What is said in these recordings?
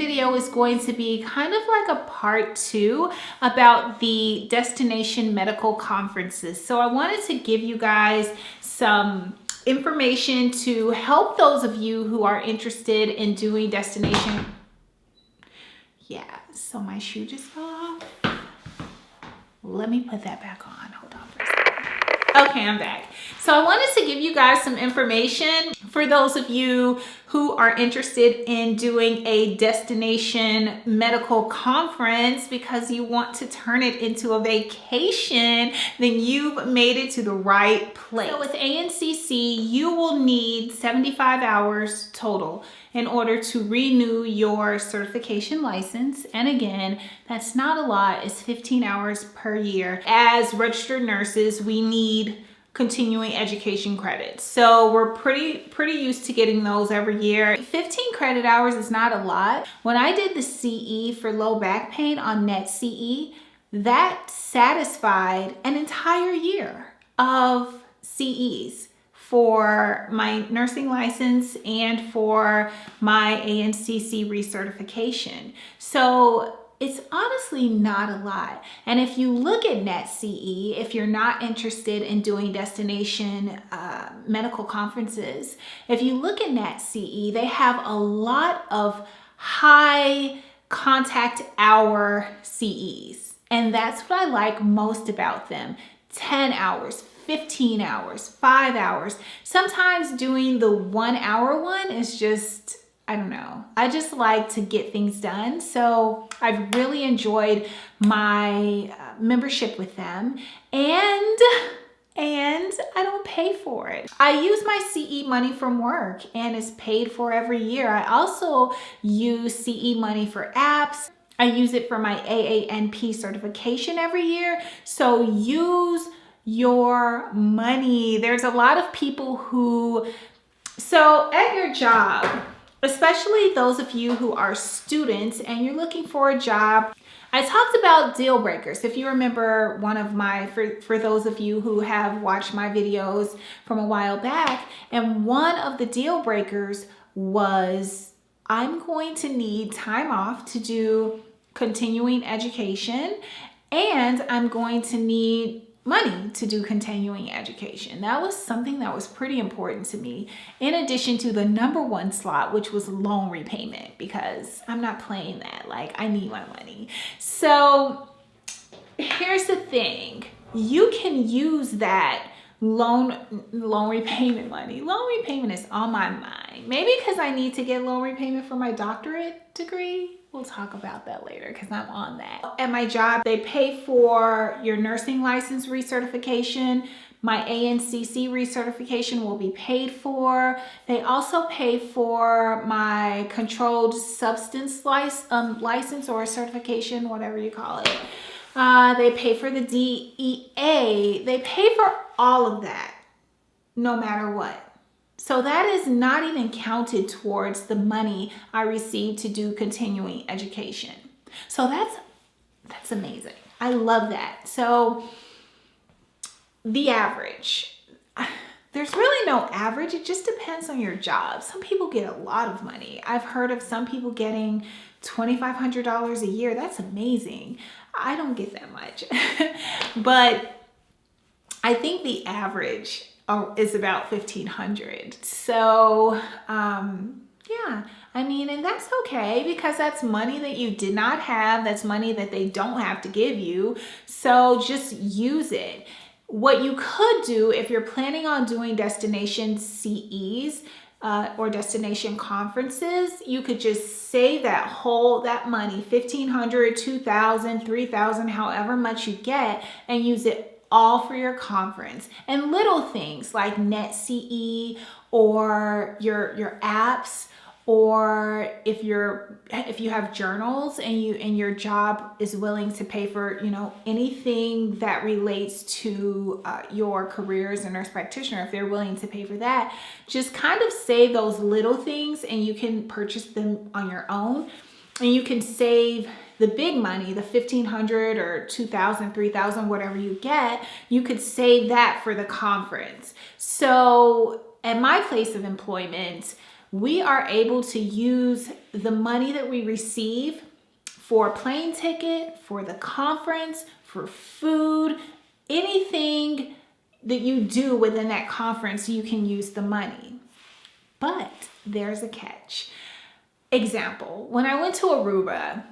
video is going to be kind of like a part 2 about the destination medical conferences. So I wanted to give you guys some information to help those of you who are interested in doing destination. Yeah, so my shoe just fell off. Let me put that back on. Hold on for a second. Okay, I'm back. So I wanted to give you guys some information for those of you who are interested in doing a destination medical conference because you want to turn it into a vacation, then you've made it to the right place. So with ANCC, you will need 75 hours total in order to renew your certification license. And again, that's not a lot, it's 15 hours per year. As registered nurses, we need continuing education credits. So we're pretty used to getting those every year. 15 credit hours is not a lot. When I did the CE for low back pain on NetCE, that satisfied an entire year of CEs for my nursing license and for my ANCC recertification. So it's honestly not a lot. And if you look at NetCE, if you're not interested in doing destination medical conferences, if you look at NetCE, they have a lot of high contact hour CEs. And that's what I like most about them. 10 hours, 15 hours, 5 hours. Sometimes doing the 1 hour one is just, I don't know. I just like to get things done. So I've really enjoyed my membership with them, and I don't pay for it. I use my CE money from work and it's paid for every year. I also use CE money for apps. I use it for my AANP certification every year. So use your money. There's a lot of people who, so at your job, especially those of you who are students and you're looking for a job, I talked about deal breakers. If you remember one of my, for those of you who have watched my videos from a while back, and one of the deal breakers was I'm going to need time off to do continuing education, and I'm going to need money to do continuing education. That was something that was pretty important to me, in addition to the number 1 slot, which was loan repayment, because I'm not playing that. Like, I need my money. So here's the thing. You can use that loan repayment money. Loan repayment is on my mind. Maybe because I need to get loan repayment for my doctorate degree. We'll talk about that later because I'm on that. At my job, they pay for your nursing license recertification. My ANCC recertification will be paid for. They also pay for my controlled substance license or certification, whatever you call it. They pay for the DEA. They pay for all of that, no matter what. So that is not even counted towards the money I receive to do continuing education. So that's amazing. I love that. So the average, there's really no average. It just depends on your job. Some people get a lot of money. I've heard of some people getting $2,500 a year. That's amazing. I don't get that much, but I think the average is about $1,500. So yeah, I mean, and that's okay because that's money that you did not have. That's money that they don't have to give you. So just use it. What you could do if you're planning on doing destination CEs or destination conferences, you could just save that money, $1,500, $2,000, $3,000, however much you get, and use it all for your conference. And little things like NetCE or your apps, or if you have journals and your job is willing to pay for, you know, anything that relates to your career as a nurse practitioner, if they're willing to pay for that, just kind of save those little things and you can purchase them on your own. And you can save the big money, the $1,500 or $2,000, $3,000, whatever you get, you could save that for the conference. So at my place of employment, we are able to use the money that we receive for a plane ticket, for the conference, for food, anything that you do within that conference, you can use the money. But there's a catch. Example, when I went to Aruba,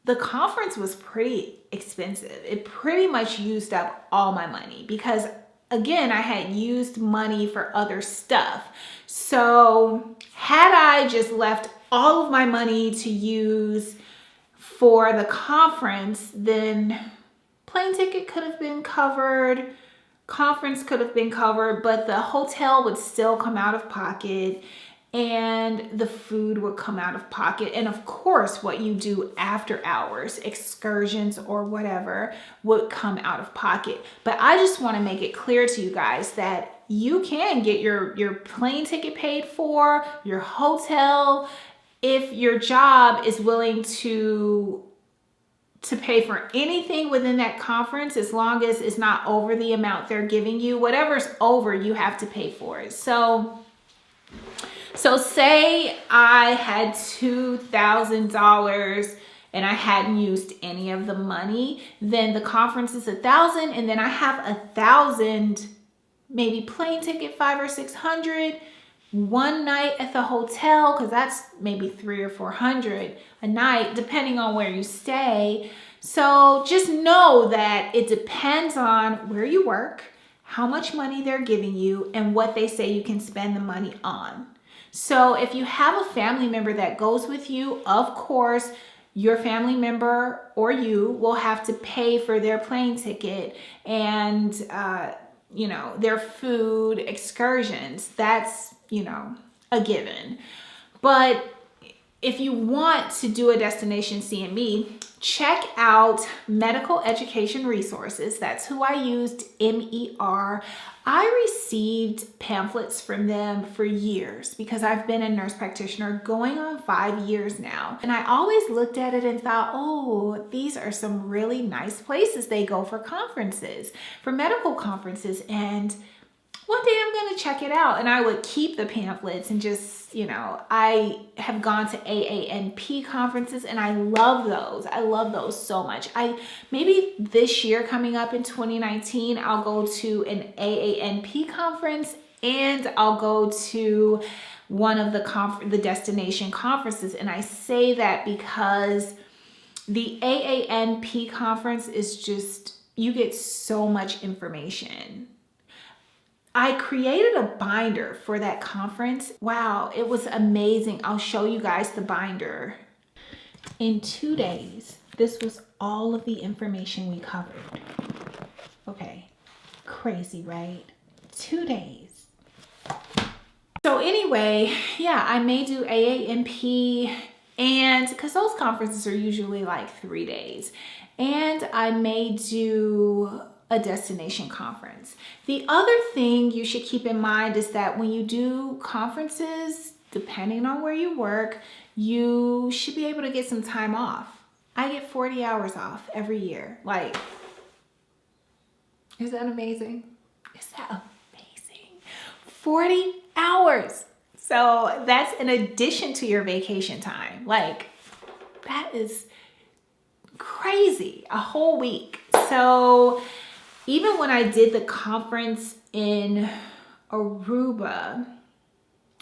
the conference was pretty expensive. It pretty much used up all my money because, again, I had used money for other stuff. So had I just left all of my money to use for the conference, then plane ticket could have been covered, conference could have been covered, but the hotel would still come out of pocket and the food would come out of pocket. And of course, what you do after hours, excursions or whatever, would come out of pocket. But I just want to make it clear to you guys that you can get your plane ticket paid for, your hotel, if your job is willing to pay for anything within that conference, as long as it's not over the amount they're giving you. Whatever's over, you have to pay for it. So say I had $2,000 and I hadn't used any of the money, then the conference is $1,000, and then I have $1,000, maybe plane ticket, $500 or $600, one night at the hotel, because that's maybe $300 or $400 a night, depending on where you stay. So just know that it depends on where you work, how much money they're giving you, and what they say you can spend the money on. So if you have a family member that goes with you, of course, your family member or you will have to pay for their plane ticket and, their food, excursions. That's, a given. But if you want to do a destination CME, check out Medical Education Resources. That's who I used, MER. I received pamphlets from them for years because I've been a nurse practitioner going on 5 years now. And I always looked at it and thought, oh, these are some really nice places they go for conferences, for medical conferences. And one day I'm going to check it out. And I would keep the pamphlets and just, I have gone to AANP conferences and I love those. I love those so much. Maybe this year coming up in 2019, I'll go to an AANP conference and I'll go to one of the destination conferences. And I say that because the AANP conference is just, you get so much information. I created a binder for that conference. Wow, it was amazing. I'll show you guys the binder. In 2 days, this was all of the information we covered. Okay, crazy, right? 2 days. So anyway, yeah, I may do AANP, and because those conferences are usually like 3 days, and I may do a destination conference. The other thing you should keep in mind is that when you do conferences, depending on where you work, you should be able to get some time off. I get 40 hours off every year. Like, is that amazing? Is that amazing? 40 hours. So that's in addition to your vacation time. Like, that is crazy. A whole week. So even when I did the conference in Aruba,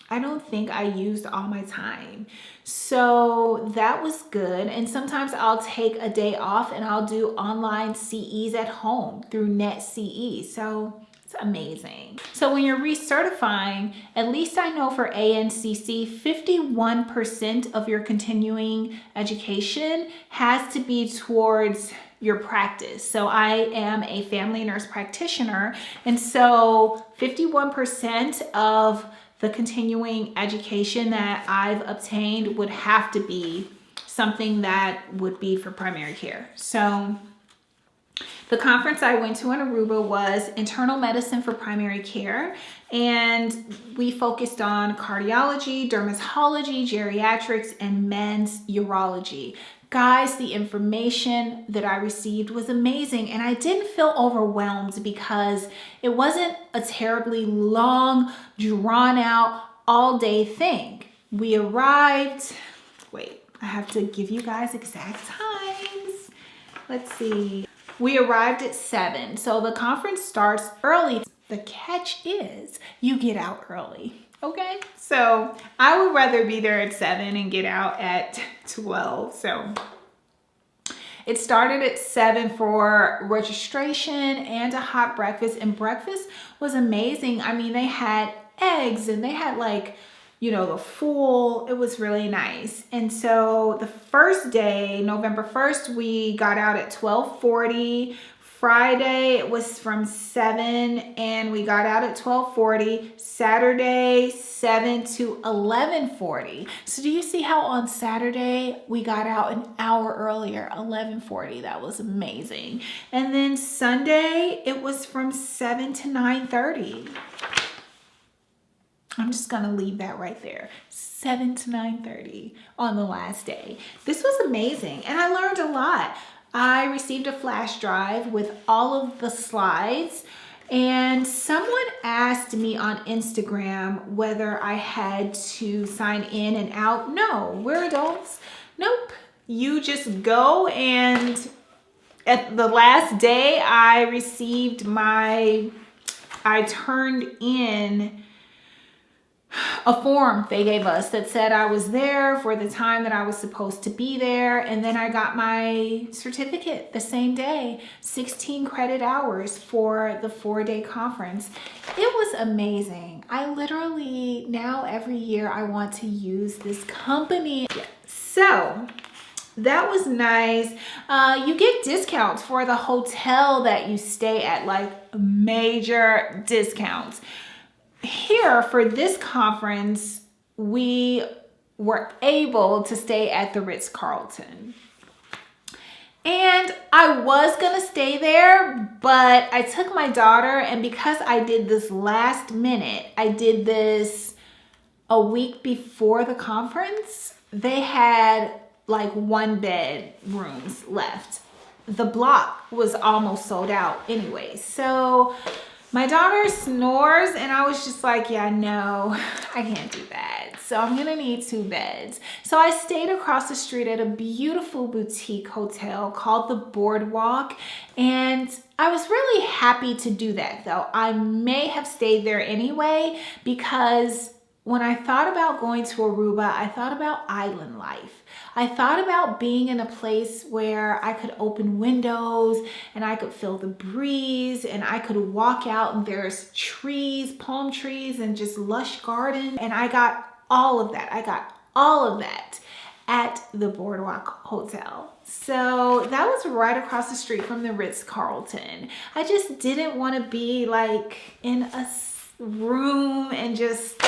I don't think I used all my time. So that was good. And sometimes I'll take a day off and I'll do online CEs at home through NetCE. So it's amazing. So when you're recertifying, at least I know for ANCC, 51% of your continuing education has to be towards your practice. So I am a family nurse practitioner. And so 51% of the continuing education that I've obtained would have to be something that would be for primary care. So the conference I went to in Aruba was Internal Medicine for Primary Care, and we focused on cardiology, dermatology, geriatrics, and men's urology. Guys, the information that I received was amazing, and I didn't feel overwhelmed because it wasn't a terribly long, drawn out, all-day thing. We arrived, wait, I have to give you guys exact times. Let's see. We arrived at 7, so the conference starts early. The catch is you get out early. Okay, so I would rather be there at 7 and get out at 12. So it started at 7 for registration and a hot breakfast, and breakfast was amazing. I mean, they had eggs and they had like, you know, the full, it was really nice. And so the first day, November 1st, we got out at 12:40. Friday it was from 7 and we got out at 12:40. Saturday 7 to 11:40. So do you see how on Saturday we got out an hour earlier, 11:40? That was amazing. And then Sunday it was from 7 to 9:30. I'm just gonna leave that right there. 7 to 9:30 on the last day. This was amazing and I learned a lot. I received a flash drive with all of the slides, and someone asked me on Instagram whether I had to sign in and out. No, we're adults. Nope. You just go, and at the last day I turned in a form they gave us that said I was there for the time that I was supposed to be there. And then I got my certificate the same day, 16 credit hours for the 4-day conference. It was amazing. I literally, now every year I want to use this company. So that was nice. You get discounts for the hotel that you stay at, like major discounts. Here for this conference, we were able to stay at the Ritz-Carlton. And I was gonna stay there, but I took my daughter, and because I did this last minute, I did this a week before the conference, they had like 1-bed rooms left. The block was almost sold out anyway. So my daughter snores and I was just like, yeah, no, I can't do that. So I'm gonna need 2 beds. So I stayed across the street at a beautiful boutique hotel called the Boardwalk. And I was really happy to do that though. I may have stayed there anyway, because when I thought about going to Aruba, I thought about island life. I thought about being in a place where I could open windows and I could feel the breeze and I could walk out and there's trees, palm trees, and just lush garden. And I got all of that. I got all of that at the Boardwalk Hotel. So that was right across the street from the Ritz-Carlton. I just didn't want to be like in a room and just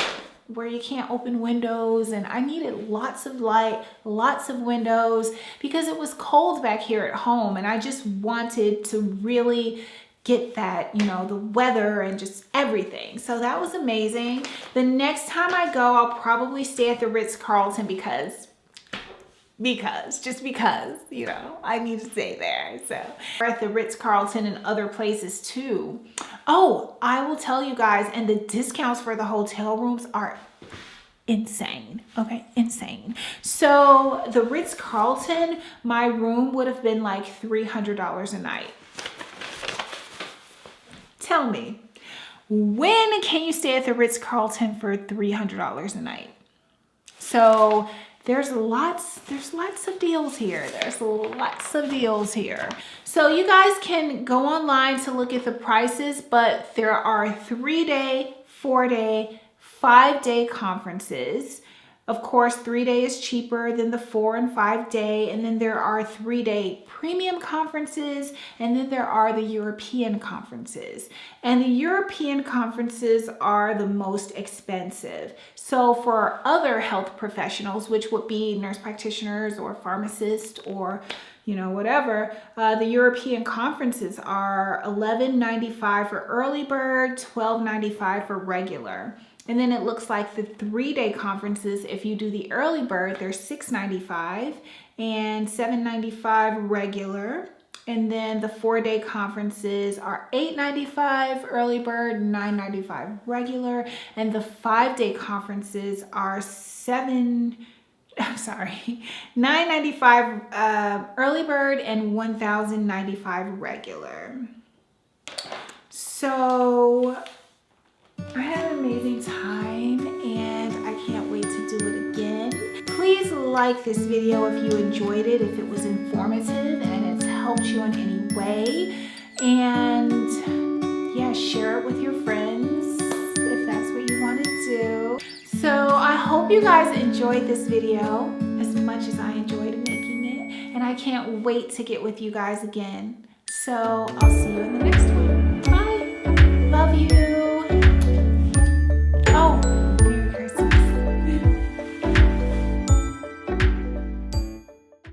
where you can't open windows, and I needed lots of light, lots of windows, because it was cold back here at home and I just wanted to really get that, you know, the weather and just everything. So that was amazing. The next time I go, I'll probably stay at the Ritz-Carlton because, you know, I need to stay there. So we're at the Ritz-Carlton and other places too. Oh, I will tell you guys, and the discounts for the hotel rooms are insane. Okay, insane. So the Ritz-Carlton, my room would have been like $300 a night. Tell me, when can you stay at the Ritz-Carlton for $300 a night? So there's lots of deals here. There's lots of deals here. So you guys can go online to look at the prices, but there are 3-day, 4-day, 5-day conferences. Of course, 3-day is cheaper than the 4 and 5-day. And then there are 3-day premium conferences. And then there are the European conferences. And the European conferences are the most expensive. So for other health professionals, which would be nurse practitioners or pharmacists or, you know, whatever, the European conferences are $11.95 for early bird, $12.95 for regular. And then it looks like the 3-day conferences, if you do the early bird, they're $6.95 and $7.95 regular. And then the 4-day conferences are $8.95 early bird, $9.95 regular. And the 5-day conferences are $9.95 early bird and $1,095 regular. So I had an amazing time and I can't wait to do it again. Please like this video if you enjoyed it, if it was informative and it's helped you in any way. And yeah, share it with your friends if that's what you want to do. So I hope you guys enjoyed this video as much as I enjoyed making it. And I can't wait to get with you guys again. So I'll see you in the next one. Bye. Love you.